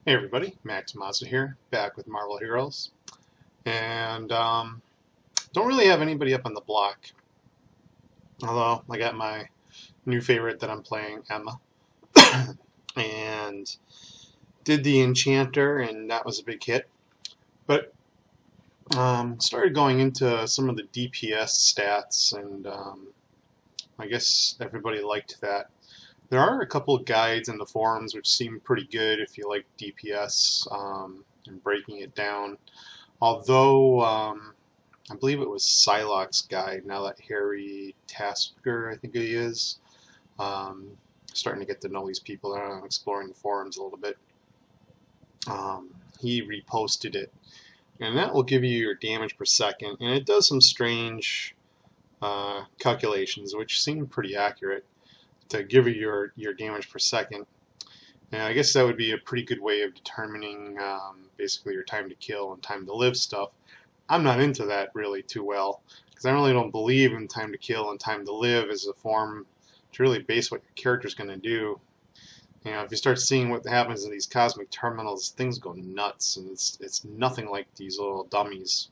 Hey everybody, Max Mazda here, back with Marvel Heroes, and don't really have anybody up on the block, although I got my new favorite that I'm playing, Emma, and did the enchanter, and that was a big hit, but started going into some of the DPS stats, and I guess everybody liked that. There are a couple of guides in the forums which seem pretty good if you like DPS and breaking it down. Although I believe it was Psylocke's guide, now that Harry Tasker, I think he is. Starting to get to know these people and I'm exploring the forums a little bit. He reposted it, and that will give you your damage per second, and it does some strange calculations which seem pretty accurate to give you your damage per second. And I guess that would be a pretty good way of determining basically your time to kill and time to live stuff. I'm not into that really too well, because I really don't believe in time to kill and time to live as a form to really base what your character's going to do. You know, if you start seeing what happens in these cosmic terminals, things go nuts, and it's nothing like these little dummies.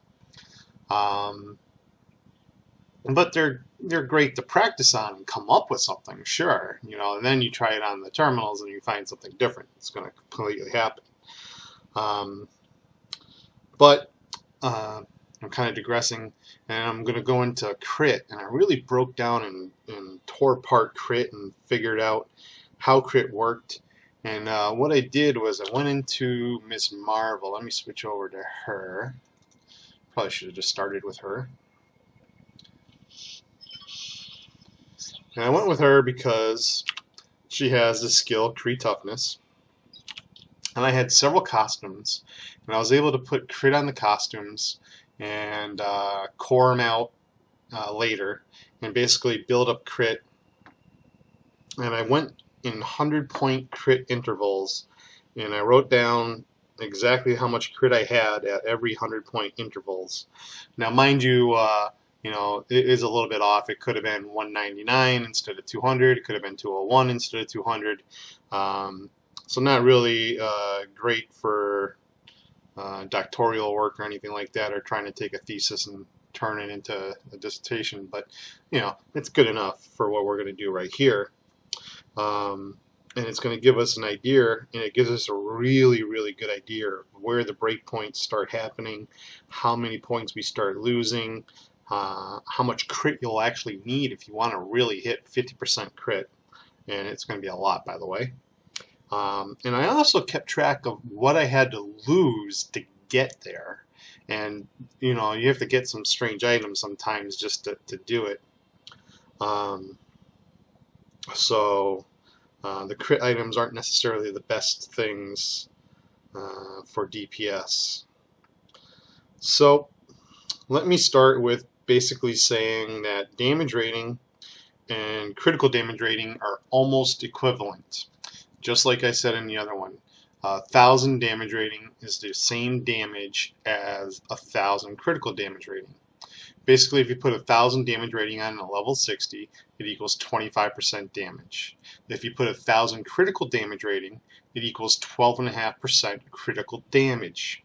But they're great to practice on and come up with something, sure. You know, and then you try it on the terminals and you find something different. It's going to completely happen. But I'm kind of digressing, and I'm going to go into crit. And I really broke down and tore apart crit and figured out how crit worked. And what I did was I went into Miss Marvel. Let me switch over to her. Probably should have just started with her. And I went with her because she has the skill Crit Toughness. And I had several costumes, and I was able to put crit on the costumes and core them out later and basically build up crit. And I went in 100-point crit intervals, and I wrote down exactly how much crit I had at every 100-point intervals. Now, mind you, you know, it is a little bit off. It could have been 199 instead of 200. It could have been 201 instead of 200. So not really great for doctoral work or anything like that, or trying to take a thesis and turn it into a dissertation. But, you know, it's good enough for what we're going to do right here. And it's going to give us an idea, and it gives us a really, really good idea of where the breakpoints start happening, how many points we start losing, how much crit you'll actually need if you want to really hit 50% crit, and it's going to be a lot, by the way. And I also kept track of what I had to lose to get there, and you know, you have to get some strange items sometimes just to do it. So the crit items aren't necessarily the best things for DPS. So let me start with basically saying that damage rating and critical damage rating are almost equivalent. Just like I said in the other one, 1,000 damage rating is the same damage as 1,000 critical damage rating. Basically, if you put 1,000 damage rating on a level 60, it equals 25% damage. If you put 1,000 critical damage rating, it equals 12.5% critical damage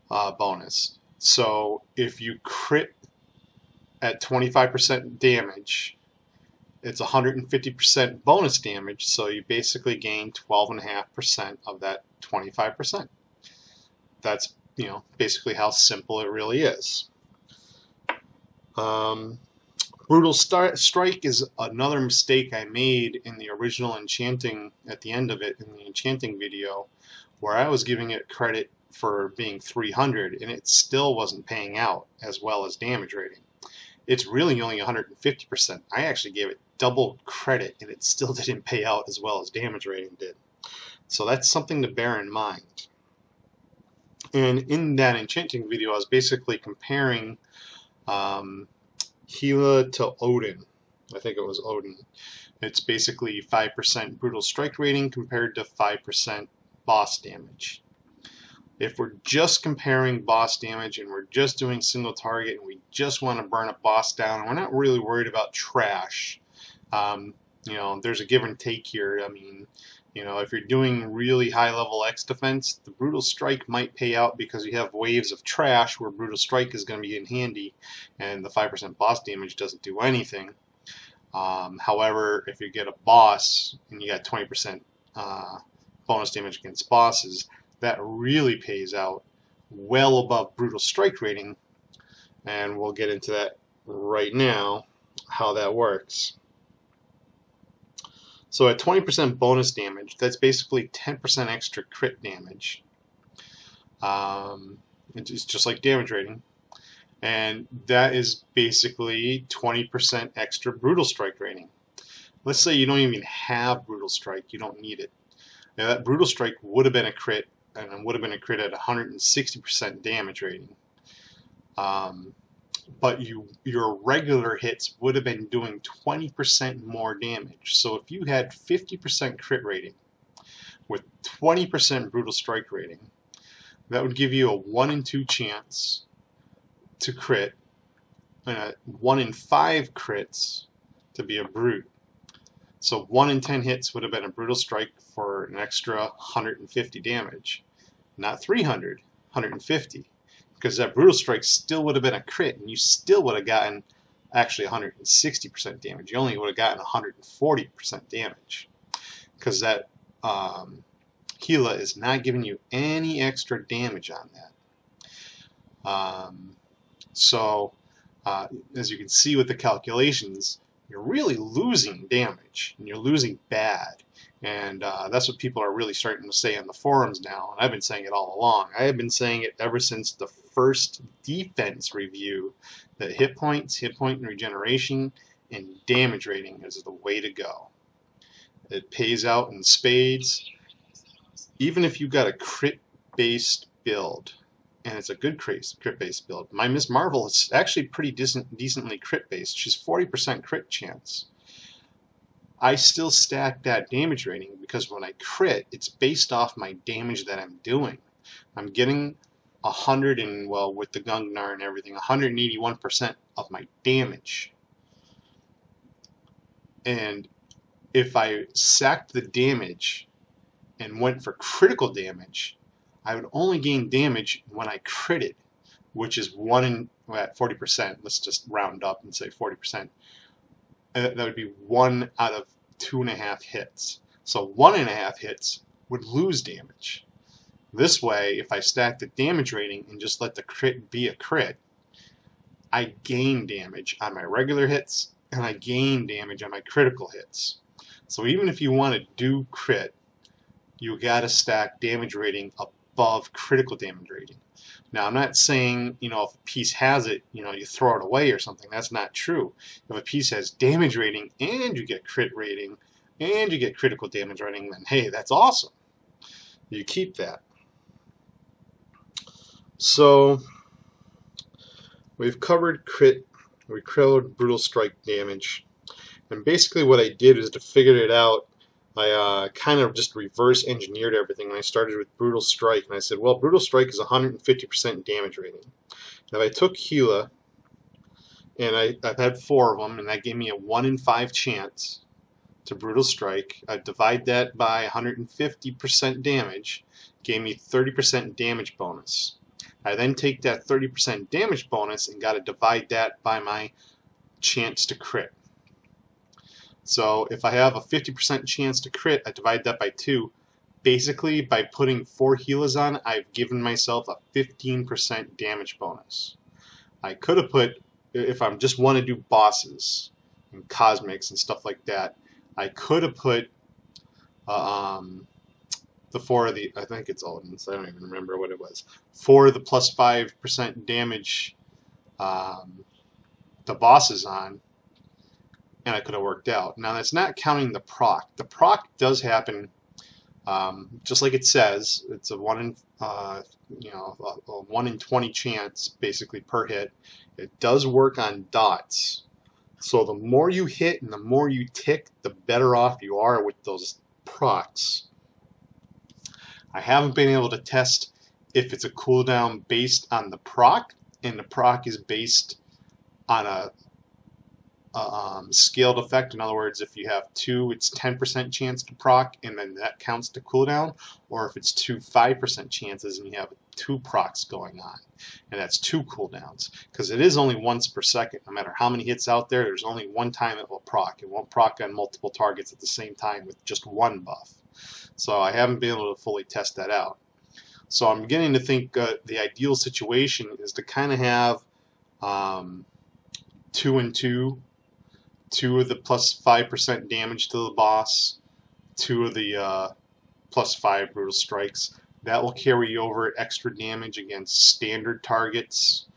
bonus. So if you crit at 25% damage, it's 150% bonus damage, so you basically gain 12.5% of that 25%. That's, you know, basically how simple it really is. Brutal Strike is another mistake I made in the original enchanting, at the end of it, in the enchanting video, where I was giving it credit for being 300, and it still wasn't paying out as well as damage rating. It's really only 150%. I actually gave it double credit, and it still didn't pay out as well as damage rating did. So that's something to bear in mind. And in that enchanting video, I was basically comparing Gila to Odin. I think it was Odin. It's basically 5% brutal strike rating compared to 5% boss damage. If we're just comparing boss damage and we're just doing single target and we just want to burn a boss down and we're not really worried about trash, you know, there's a give and take here. I mean, You know, if you're doing really high level X defense, the Brutal Strike might pay out because you have waves of trash where Brutal Strike is going to be in handy and the 5% boss damage doesn't do anything. However, if you get a boss and you got 20% bonus damage against bosses, that really pays out well above Brutal Strike rating, and we'll get into that right now, how that works. So at 20% bonus damage, that's basically 10% extra crit damage. It's just like damage rating. And that is basically 20% extra Brutal Strike rating. Let's say you don't even have Brutal Strike, you don't need it. Now that Brutal Strike would have been a crit, and it would have been a crit at 160% damage rating. But your regular hits would have been doing 20% more damage. So if you had 50% crit rating with 20% Brutal Strike rating, that would give you a 1 in 2 chance to crit, and a 1 in 5 crits to be a brute. So 1 in 10 hits would have been a Brutal Strike for an extra 150 damage. Not 300, 150. Because that Brutal Strike still would have been a crit, and you still would have gotten actually 160% damage. You only would have gotten 140% damage. Because that Gila is not giving you any extra damage on that. So, as you can see with the calculations, you're really losing damage, and you're losing bad. And that's what people are really starting to say on the forums now, and I've been saying it all along. I have been saying it ever since the first defense review, that hit points, hit point regeneration, and damage rating is the way to go. It pays out in spades, even if you've got a crit-based build, and it's a good crit-based build. My Miss Marvel is actually pretty decently crit-based. She's 40% crit chance. I still stack that damage rating because when I crit, it's based off my damage that I'm doing. I'm getting 100 and, well, with the Gungnir and everything, 181% of my damage. And if I sacked the damage and went for critical damage, I would only gain damage when I critted, which is 1 in, well, at 40%. Let's just round up and say 40%. That would be 1 out of 2.5 hits. So 1.5 hits would lose damage. This way, if I stack the damage rating and just let the crit be a crit, I gain damage on my regular hits and I gain damage on my critical hits. So even if you want to do crit, you gotta stack damage rating above critical damage rating. Now, I'm not saying, you know, if a piece has it, you know, you throw it away or something. That's not true. If a piece has damage rating and you get crit rating and you get critical damage rating, then hey, that's awesome. You keep that. So we've covered crit, we covered Brutal Strike damage, and basically what I did is to figure it out, I kind of just reverse engineered everything. And I started with Brutal Strike, and I said, well, Brutal Strike is 150% damage rating. Now, if I took Gila, and I've had 4 of them, and that gave me a 1 in 5 chance to Brutal Strike. I divide that by 150% damage, gave me 30% damage bonus. I then take that 30% damage bonus and got to divide that by my chance to crit. So if I have a 50% chance to crit, I divide that by 2. Basically, by putting 4 Gilas on, I've given myself a 15% damage bonus. I could have put, if I just want to do bosses and cosmics and stuff like that, I could have put the 4 of the, I think it's Odin's, I don't even remember what it was, 4 of the plus 5% damage the bosses on, and I could have worked out. Now, that's not counting the proc. The proc does happen, just like it says. It's a 1 in, a 1 in 20 chance, basically, per hit. It does work on dots. So the more you hit and the more you tick, the better off you are with those procs. I haven't been able to test if it's a cooldown based on the proc, and the proc is based on scaled effect. In other words, if you have 2, it's 10% chance to proc, and then that counts to cooldown. Or if it's 2 5% chances, and you have 2 procs going on, and that's 2 cooldowns. Because it is only once per second. No matter how many hits out there, there's only one time it will proc. It won't proc on multiple targets at the same time with just one buff. So I haven't been able to fully test that out. So I'm beginning to think the ideal situation is to kind of have 2 and 2. 2 of the plus 5% damage to the boss, 2 of the plus 5 brutal strikes. That will carry over extra damage against standard targets,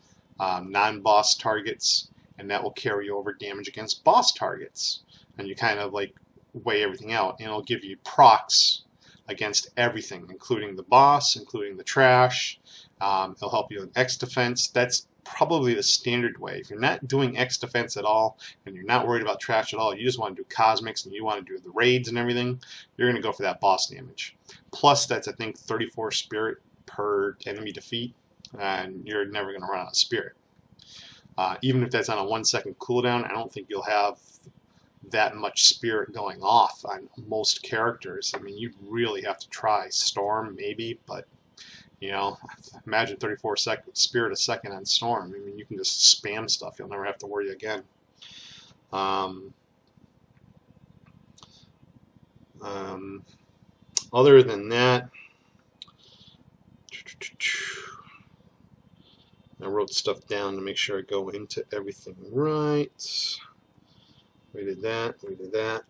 non-boss targets, and that will carry over damage against boss targets. And you kind of like weigh everything out, and it'll give you procs against everything, including the boss, including the trash. It'll help you in X defense. That's probably the standard way. If you're not doing X defense at all, and you're not worried about trash at all, you just want to do cosmics and you want to do the raids and everything, you're going to go for that boss damage. Plus, that's I think 34 spirit per enemy defeat, and you're never going to run out of spirit. Even if that's on a 1-second cooldown, I don't think you'll have that much spirit going off on most characters. I mean, you'd really have to try Storm maybe, but you know, imagine 34 spirit a second on Storm. I mean, you can just spam stuff. You'll never have to worry again. Other than that, I wrote stuff down to make sure I go into everything right. We did that. We did that.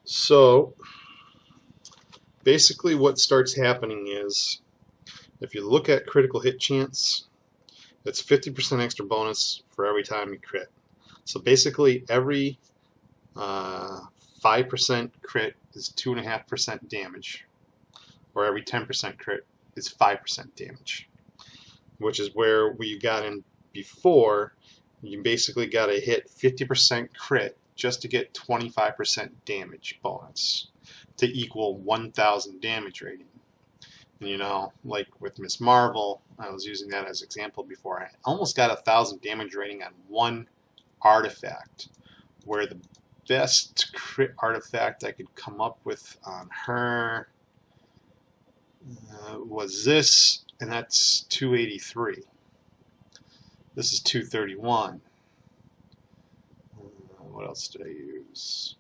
So basically what starts happening is if you look at critical hit chance, it's 50% extra bonus for every time you crit. So basically every 5% crit is 2.5% damage, or every 10% crit is 5% damage, which is where we got in before. You basically got to hit 50% crit just to get 25% damage bonus to equal 1,000 damage rating. And, you know, like with Miss Marvel, I was using that as an example before. I almost got 1,000 damage rating on one artifact, where the best crit artifact I could come up with on her was this, and that's 283. This is 231. What else did I use?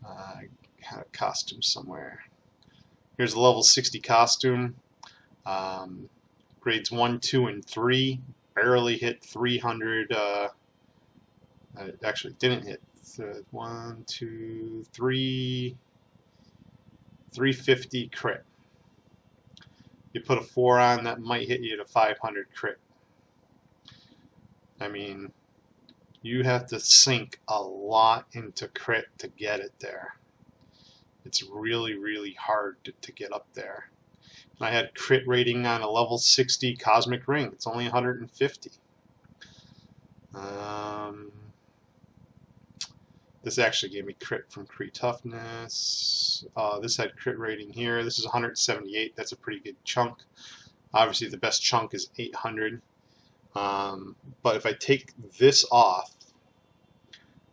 I had a costume somewhere. Here's a level 60 costume. Grades 1, 2, and 3. Barely hit 300. I actually didn't hit 1, 2, 3. 350 crit. You put a 4 on, that might hit you to 500 crit. I mean, you have to sink a lot into crit to get it there. It's really, really hard to get up there. And I had crit rating on a level 60 Cosmic Ring. It's only 150. This actually gave me crit from Crit Toughness. This had crit rating here. This is 178. That's a pretty good chunk. Obviously, the best chunk is 800. But if I take this off,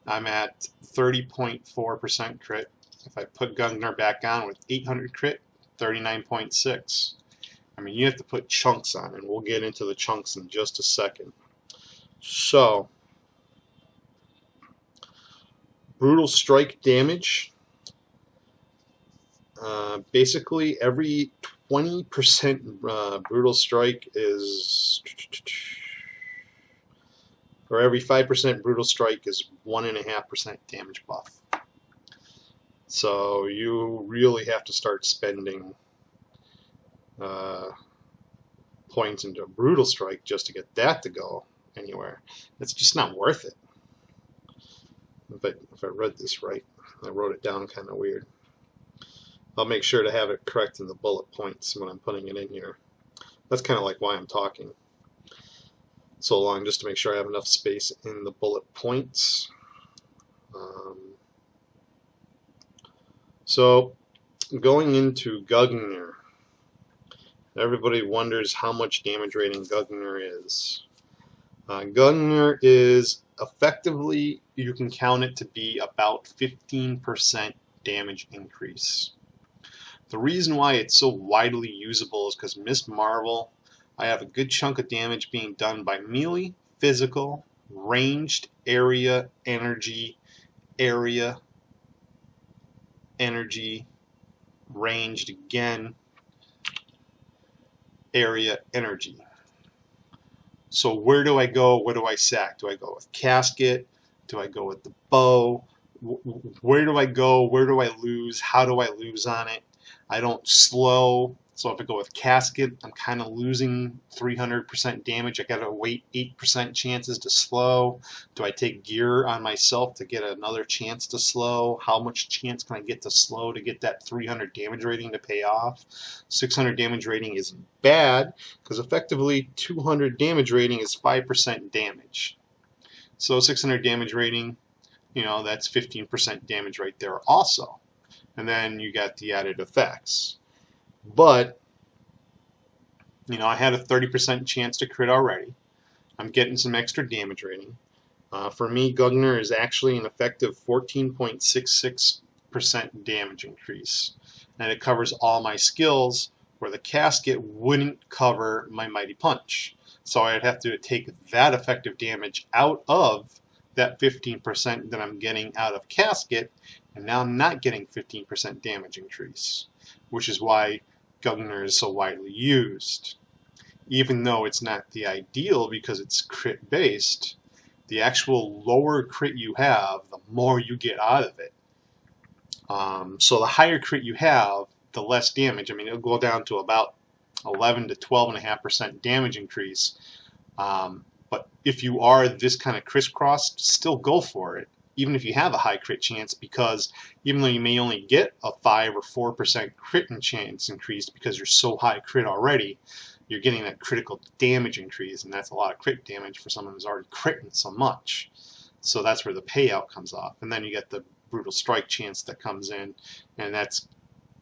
I'm at 30.4% crit. If I put Gungnir back on with 800 crit, 39.6. I mean, you have to put chunks on, and we'll get into the chunks in just a second. So, brutal strike damage. Basically, every 20% brutal strike is, or every 5% brutal strike is 1.5% damage buff. So you really have to start spending points into a brutal strike just to get that to go anywhere. It's just not worth it. If I read this right, I wrote it down kind of weird. I'll make sure to have it correct in the bullet points when I'm putting it in here. That's kind of like why I'm talking so long, just to make sure I have enough space in the bullet points. So going into Gungnir, Everybody wonders how much damage rating Gungnir is. Gungnir is effectively, you can count it to be about 15% damage increase. The reason why it's so widely usable is because Miss Marvel, I have a good chunk of damage being done by melee, physical, ranged, area, energy, ranged again, area, energy. So where do I go? What do I sack? Do I go with casket? Do I go with the bow? Where do I go? Where do I lose? How do I lose on it? I don't slow. So if I go with casket, I'm kind of losing 300% damage. I got to wait 8% chances to slow. Do I take gear on myself to get another chance to slow? How much chance can I get to slow to get that 300 damage rating to pay off? 600 damage rating isn't bad because effectively 200 damage rating is 5% damage. So 600 damage rating, you know, that's 15% damage right there also. And then you got the added effects. But, you know, I had a 30% chance to crit already. I'm getting some extra damage rating. For me, Gungnir is actually an effective 14.66% damage increase. And it covers all my skills, where the casket wouldn't cover my mighty punch. So I'd have to take that effective damage out of that 15% that I'm getting out of casket, and now I'm not getting 15% damage increase, which is why Gungnir is so widely used. Even though it's not the ideal because it's crit based, the actual lower crit you have, the more you get out of it. So the higher crit you have, the less damage. I mean, it'll go down to about 11 to 12.5% damage increase. But if you are this kind of crisscross, still go for it, even if you have a high crit chance, because even though you may only get a 5 or 4% crit chance increase because you're so high crit already, you're getting that critical damage increase, and that's a lot of crit damage for someone who's already critting so much. So that's where the payout comes off. And then you get the brutal strike chance that comes in, and that's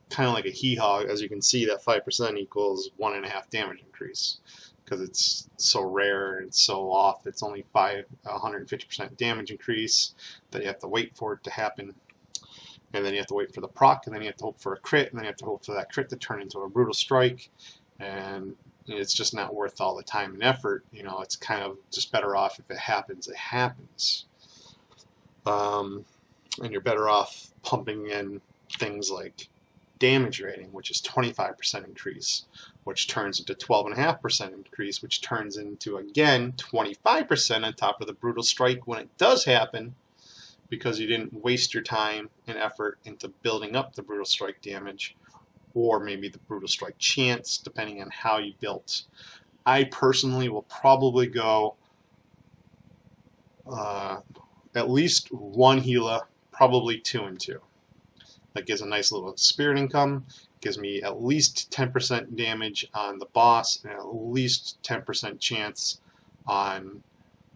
kind of like a hee-haw. As you can see, that 5% equals 1.5 damage increase. Because it's so rare and so off, it's only 150% damage increase that you have to wait for it to happen, and then you have to wait for the proc, and then you have to hope for a crit, and then you have to hope for that crit to turn into a brutal strike, and it's just not worth all the time and effort. You know, it's kind of just better off if it happens, it happens, and you're better off pumping in things like damage rating, which is 25% increase, which turns into 12.5% increase, which turns into, again, 25% on top of the brutal strike when it does happen, because you didn't waste your time and effort into building up the brutal strike damage, or maybe the brutal strike chance, depending on how you built. I personally will probably go at least one Gila, probably 2 and 2. That gives a nice little spirit income, gives me at least 10% damage on the boss, and at least 10% chance on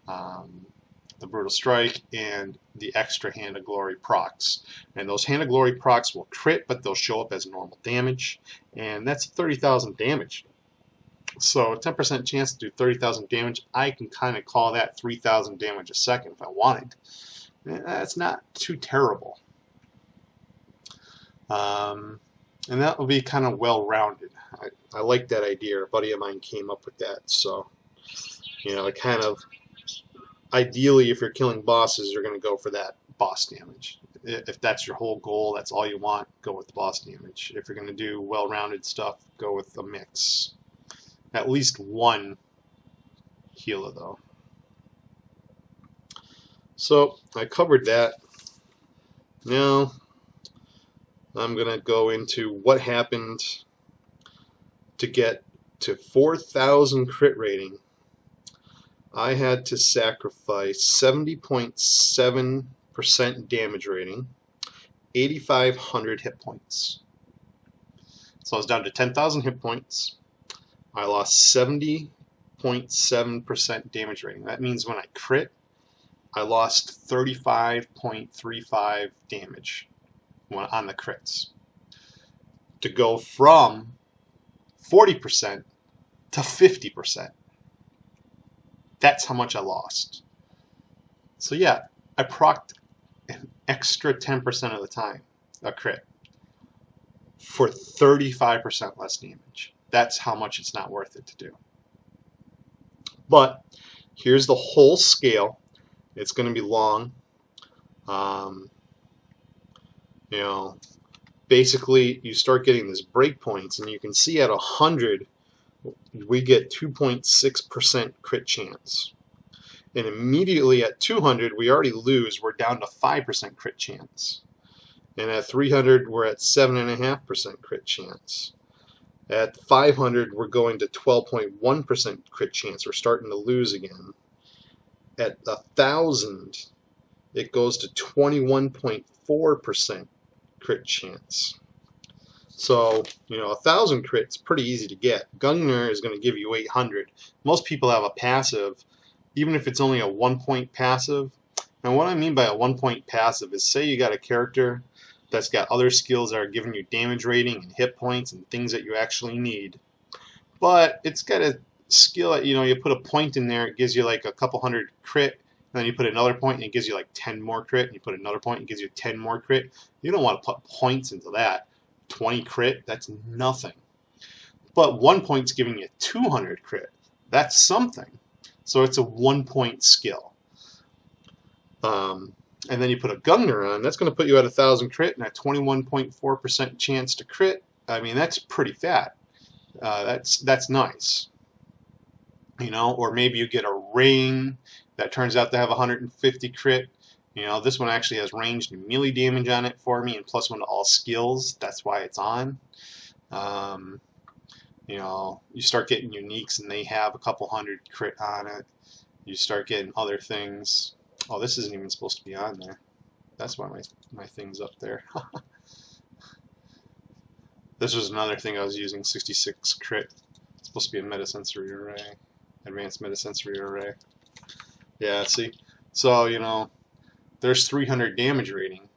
the Brutal Strike and the extra Hand of Glory procs. And those Hand of Glory procs will crit, but they'll show up as normal damage, and that's 30,000 damage. So 10% chance to do 30,000 damage, I can kind of call that 3,000 damage a second if I wanted. That's not too terrible. And that will be kind of well-rounded. I like that idea. A buddy of mine came up with that. So, you know, it kind of, ideally, if you're killing bosses, you're going to go for that boss damage. If that's your whole goal, that's all you want, go with the boss damage. If you're going to do well-rounded stuff, go with a mix. At least one Gila, though. So, I covered that. Now, I'm going to go into what happened to get to 4,000 crit rating. I had to sacrifice 70.7% damage rating, 8,500 hit points. So I was down to 10,000 hit points. I lost 70.7% damage rating. That means when I crit, I lost 35.35 damage on the crits. To go from 40% to 50%. That's how much I lost. So yeah, I procced an extra 10% of the time a crit for 35% less damage. That's how much it's not worth it to do. But here's the whole scale. It's going to be long. You know, basically you start getting these breakpoints, and you can see at 100 we get 2.6% crit chance. And immediately at 200 we already lose. We're down to 5% crit chance. And at 300 we're at 7.5% crit chance. At 500 we're going to 12.1% crit chance. We're starting to lose again. At 1,000 it goes to 21.4% crit chance. So, you know, 1,000 crit's pretty easy to get. Gungnir is going to give you 800. Most people have a passive, even if it's only a 1-point passive. And what I mean by a 1-point passive is, say you got a character that's got other skills that are giving you damage rating and hit points and things that you actually need, but it's got a skill that, you know, you put a point in there, it gives you like a couple hundred crit, and then you put another point and it gives you like 10 more crit, and you put another point and it gives you 10 more crit. You don't want to put points into that. 20 crit, that's nothing. But 1 point's giving you 200 crit. That's something. So it's a 1-point skill. And then you put a Gungnir on, that's going to put you at 1,000 crit and a 21.4% chance to crit. I mean, that's pretty fat. That's nice. You know, or maybe you get a ring that turns out to have 150 crit. You know, this one actually has ranged and melee damage on it for me, and +1 to all skills. That's why it's on. You know, you start getting uniques, and they have a couple hundred crit on it. You start getting other things. Oh, this isn't even supposed to be on there. That's why my thing's up there. This was another thing I was using, 66 crit. It's supposed to be a metasensory array. Advanced metasensory array. Yeah, see? So, you know, there's 300 damage rating.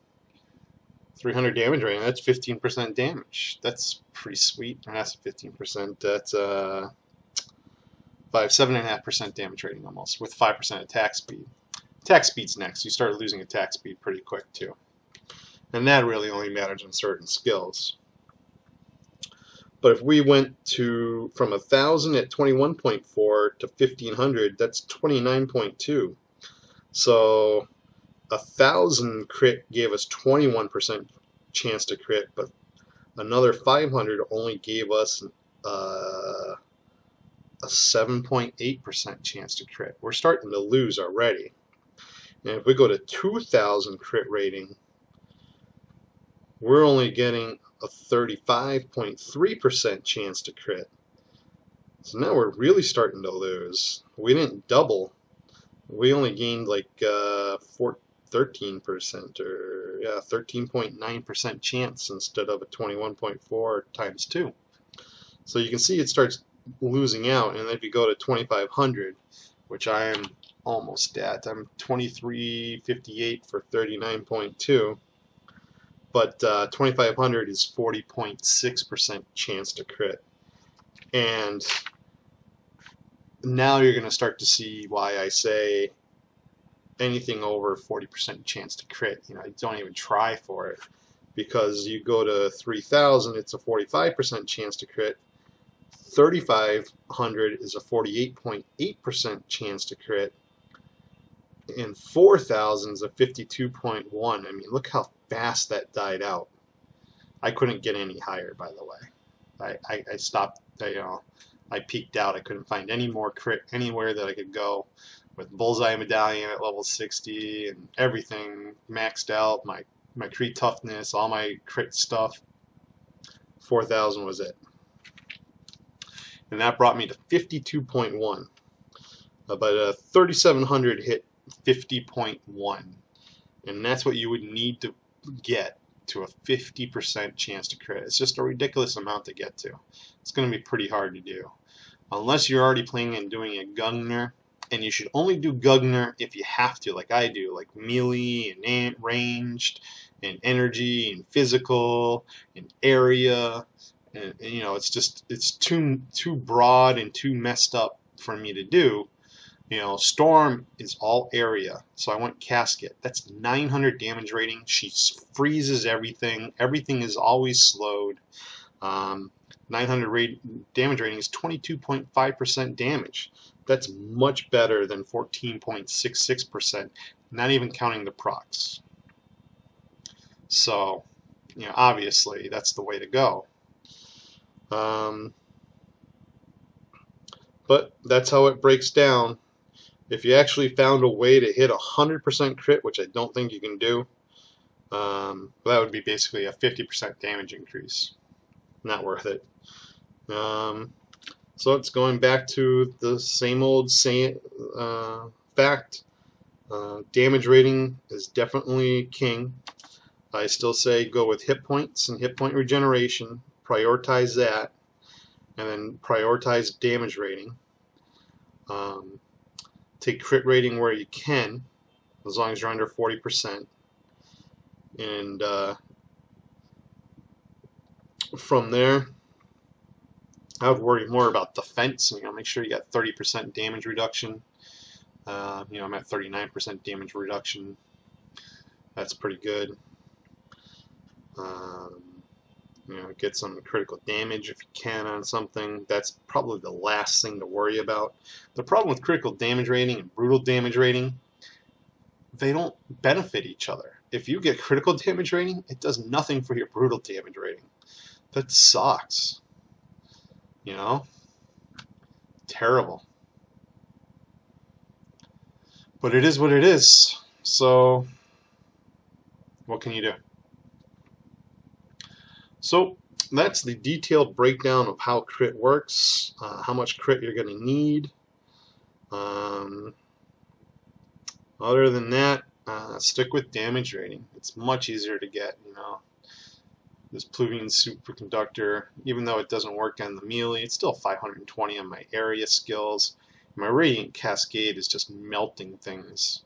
300 damage rating, that's 15% damage. That's pretty sweet. Or that's 15%. That's 7.5% damage rating almost, with 5% attack speed. Attack speed's next. You start losing attack speed pretty quick too. And that really only matters on certain skills. But if we went to from 1,000 at 21.4 to 1,500, that's 29.2. So 1,000 crit gave us 21% chance to crit, but another 500 only gave us a 7.8% chance to crit. We're starting to lose already. And if we go to 2,000 crit rating, we're only getting a 35.3% chance to crit. So now we're really starting to lose. We didn't double. We only gained like 13% or yeah, 13.9% chance instead of a 21.4 times 2. So you can see it starts losing out. And if you go to 2,500, which I am almost at, I'm 2358 for 39.2. But 2,500 is 40.6% chance to crit. And now you're going to start to see why I say anything over 40% chance to crit. You know, don't even try for it. Because you go to 3,000, it's a 45% chance to crit. 3,500 is a 48.8% chance to crit. And 4,000 is a 52.1. I mean, look how fast that died out. I couldn't get any higher, by the way. I stopped, you know, I peaked out. I couldn't find any more crit anywhere that I could go with Bullseye Medallion at level 60 and everything maxed out, my crit toughness, all my crit stuff. 4,000 was it. And that brought me to 52.1. But 3,700 hit 50.1. And that's what you would need to get to a 50% chance to crit. It's just a ridiculous amount to get to. It's going to be pretty hard to do. Unless you're already planning on doing a Gungnir, and you should only do Gungnir if you have to, like I do, like melee and ranged and energy and physical and area and you know, it's too broad and too messed up for me to do. You know, Storm is all area, so I went Casket. That's 900 damage rating. She freezes everything. Everything is always slowed. 900 damage rating is 22.5% damage. That's much better than 14.66%, not even counting the procs. So, you know, obviously that's the way to go. But that's how it breaks down. If you actually found a way to hit 100% crit, which I don't think you can do, that would be basically a 50% damage increase. Not worth it. So it's going back to the same old fact. Damage rating is definitely king. I still say go with hit points and hit point regeneration. Prioritize that, and then prioritize damage rating. Take crit rating where you can, as long as you're under 40%. And from there, I would worry more about defense. You know, make sure you got 30% damage reduction. You know, I'm at 39% damage reduction. That's pretty good. You know, get some critical damage if you can on something. That's probably the last thing to worry about. The problem with critical damage rating and brutal damage rating, they don't benefit each other. If you get critical damage rating, it does nothing for your brutal damage rating. That sucks. You know? Terrible. But it is what it is. So, what can you do? So, that's the detailed breakdown of how crit works, how much crit you're going to need. Other than that, stick with damage rating. It's much easier to get, you know. This Pluvian Superconductor, even though it doesn't work on the melee, it's still 520 on my area skills. My Radiant Cascade is just melting things.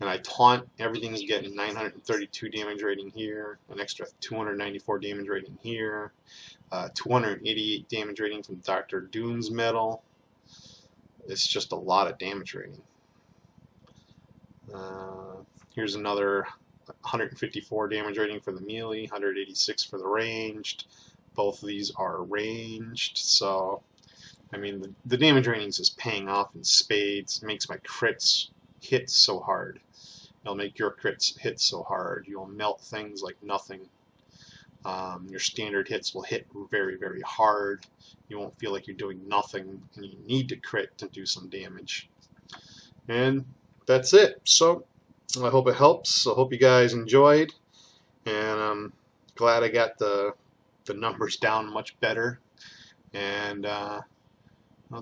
And I taunt, everything's getting 932 damage rating here, an extra 294 damage rating here, 288 damage rating from Dr. Doom's medal. It's just a lot of damage rating. Here's another 154 damage rating for the melee, 186 for the ranged. Both of these are ranged, so I mean the damage ratings is paying off in spades. It makes my crits hit so hard. It'll make your crits hit so hard. You'll melt things like nothing. Your standard hits will hit very, very hard. You won't feel like you're doing nothing, and you need to crit to do some damage. And that's it. So I hope it helps. I hope you guys enjoyed, and I'm glad I got the numbers down much better. And I'll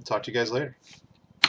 talk to you guys later.